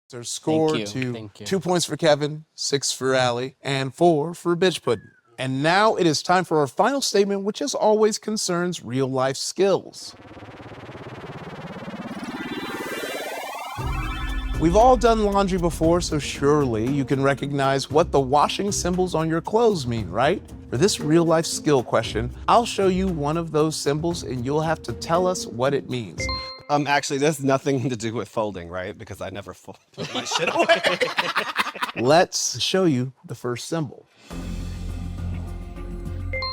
There's score to 2 points for Kevin, 6 for Allie, and 4 for Bitch Puddin'. And now it is time for our final statement, which as always concerns real-life skills. We've all done laundry before, so surely you can recognize what the washing symbols on your clothes mean, right? For this real-life skill question, I'll show you one of those symbols and you'll have to tell us what it means. Actually, there's nothing to do with folding, right? Because I never put my shit away. Let's show you the first symbol.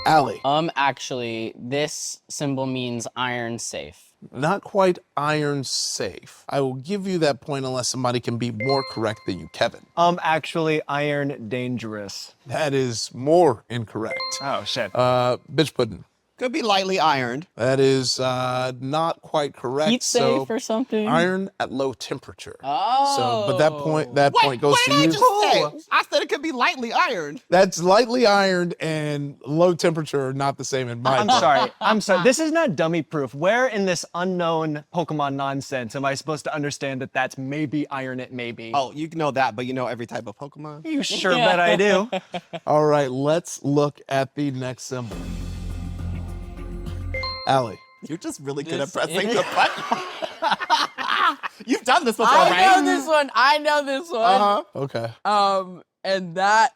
Allie. Actually, this symbol means iron safe. Not quite iron safe. I will give you that point unless somebody can be more correct than you, Kevin. Actually, iron dangerous. That is more incorrect. Oh, shit. Bitch Puddin'. Could be lightly ironed. That is not quite correct. Heat safe or something? Iron at low temperature. Oh. So, but that point goes to you. I said it could be lightly ironed. That's lightly ironed and low temperature are not the same in my book. I'm sorry. This is not dummy proof. Where in this unknown Pokemon nonsense am I supposed to understand that that's maybe iron it maybe? Oh, you know that, but you know every type of Pokemon? You sure bet I do. All right, let's look at the next symbol. Allie. You're just really good at pressing the button. You've done this before, right? I know this one. Okay. And that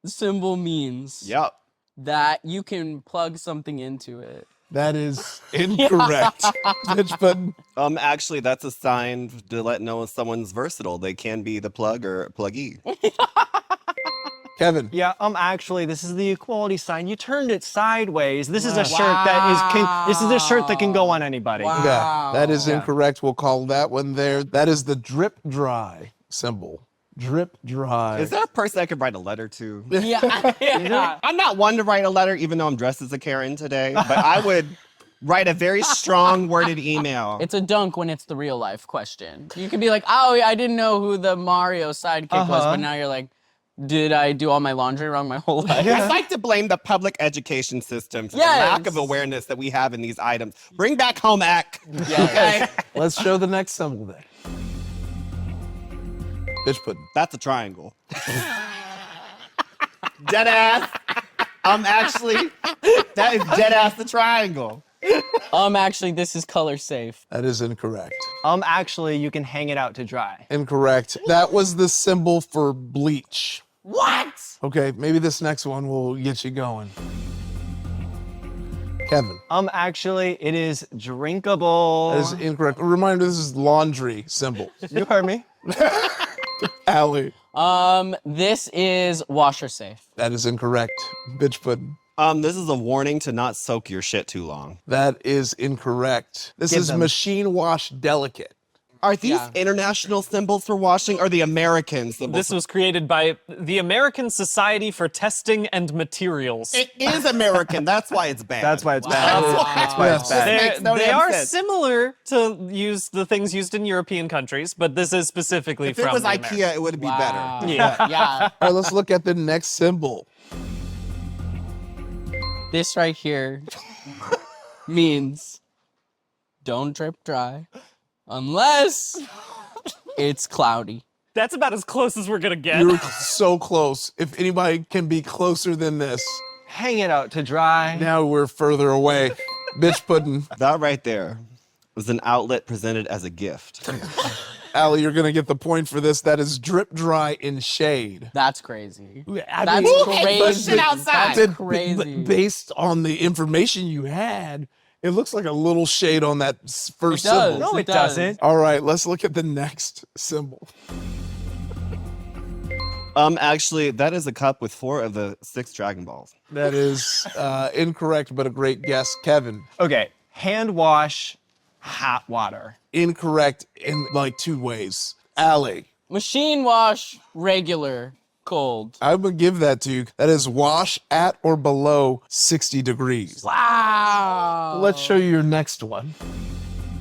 symbol means Yep. that you can plug something into it. That is incorrect. Bitch Puddin'. Actually, that's a sign to let know if someone's versatile. They can be the plug or pluggee. Kevin. Yeah, actually, this is the equality sign. You turned it sideways. This is a shirt that this is a shirt that can go on anybody. Wow. Yeah, that is incorrect. We'll call that one there. That is the drip dry symbol. Drip dry. Is there a person I could write a letter to? Yeah. I'm not one to write a letter, even though I'm dressed as a Karen today, but I would write a very strong worded email. It's a dunk when it's the real life question. You could be like, oh, I didn't know who the Mario sidekick was, but now you're like, did I do all my laundry wrong my whole life? I'd like to blame the public education system for the lack of awareness that we have in these items. Bring back home ec. Yes. Let's show the next symbol then. Bitch Puddin'. That's a triangle. Dead ass. Actually, that is dead ass the triangle. Actually, this is color safe. That is incorrect. Actually, you can hang it out to dry. Incorrect. That was the symbol for bleach. What? Okay, maybe this next one will get you going. Kevin. Actually, it is drinkable. That is incorrect. A reminder, this is laundry symbol. You heard me. Allie. This is washer safe. That is incorrect. Bitch Puddin'. This is a warning to not soak your shit too long. That is incorrect. This is machine wash delicate. Are these international symbols for washing or the American symbols? This was created by the American Society for Testing and Materials. It is American. That's why it's bad. That's why it's bad. That's why it's bad. They, Makes no they damn are sense. similar to the things used in European countries, but this is specifically If from it was the IKEA, Americas. it would be better. Yeah. All right, let's look at the next symbol. This right here means don't drip dry unless it's cloudy. That's about as close as we're gonna get. You're so close. If anybody can be closer than this, Hang it out to dry. now we're further away. Bitch Puddin'. That right there was an outlet presented as a gift. Allie, you're gonna get the point for this. That is drip dry in shade. That's crazy. I That's mean, crazy. shit outside? That's crazy. Based on the information you had, it looks like a little shade on that first It does. symbol. No, it does. doesn't. All right, let's look at the next symbol. Actually, that is a cup with 4 of the 6 Dragon Balls. That is incorrect, but a great guess. Kevin. Okay, hand wash, hot water. Incorrect in like 2 ways. Allie. Machine wash, regular, cold. I'm gonna give that to you. That is wash at or below 60 degrees. Wow. Let's show you your next one.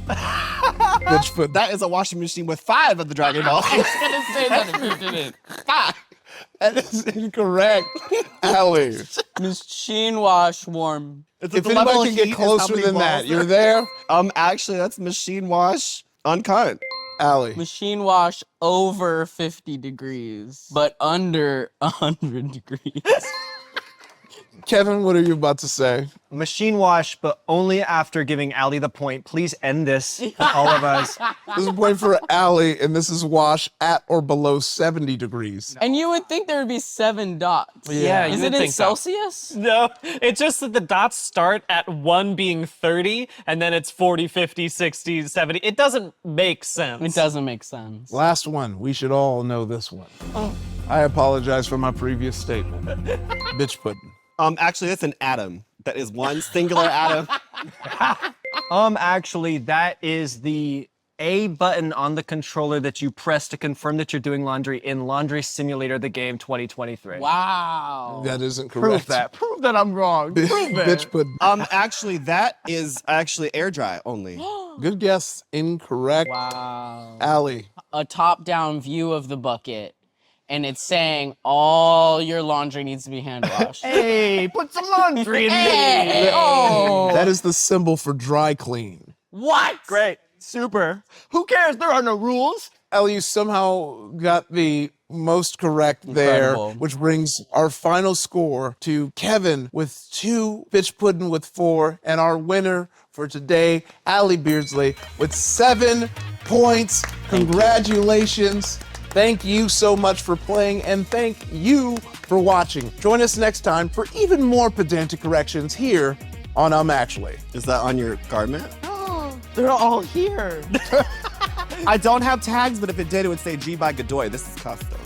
Bitch Puddin'. That is a washing machine with 5 of the Dragon Balls. I was gonna say that if you didn't. That is incorrect. Allie. Machine wash, warm. If If anybody can get closer than that, you're there. Actually, that's machine wash uncut. Allie. Machine wash over 50 degrees, but under 100 degrees. Kevin, what are you about to say? Machine wash, but only after giving Allie the point. Please end this for all of us. This is a point for Allie, and this is wash at or below 70 degrees. And you would think there would be 7 dots. Yeah, you Is would it in think so. Celsius? No, it's just that the dots start at 1 being 30, and then it's 40, 50, 60, 70. It doesn't make sense. It doesn't make sense. Last one. We should all know this one. I apologize for my previous statement. Bitch pudding. Actually, that's an atom. That is one singular atom. Actually, that is the A button on the controller that you press to confirm that you're doing laundry in Laundry Simulator, the game 2023. Wow. That isn't correct. Prove that I'm wrong. Prove it. Bitch pudding. Actually, that is actually air dry only. Good guess. Incorrect. Wow. Allie. A top-down view of the bucket, and it's saying all your laundry needs to be hand washed. Hey, put some laundry in me. Hey! Oh! That is the symbol for dry clean. What? Great. Super. Who cares? There are no rules. Ellie, you somehow got the most correct there, Incredible. which brings our final score to Kevin with 2, Bitch Puddin' with 4, and our winner for today, Allie Beardsley, with 7 points. Congratulations. Thank you so much for playing, and thank you for watching. Join us next time for even more pedantic corrections here on Actually. Is that on your garment? They're all here. I don't have tags, but if it did, it would say G by Godoy. This is custom.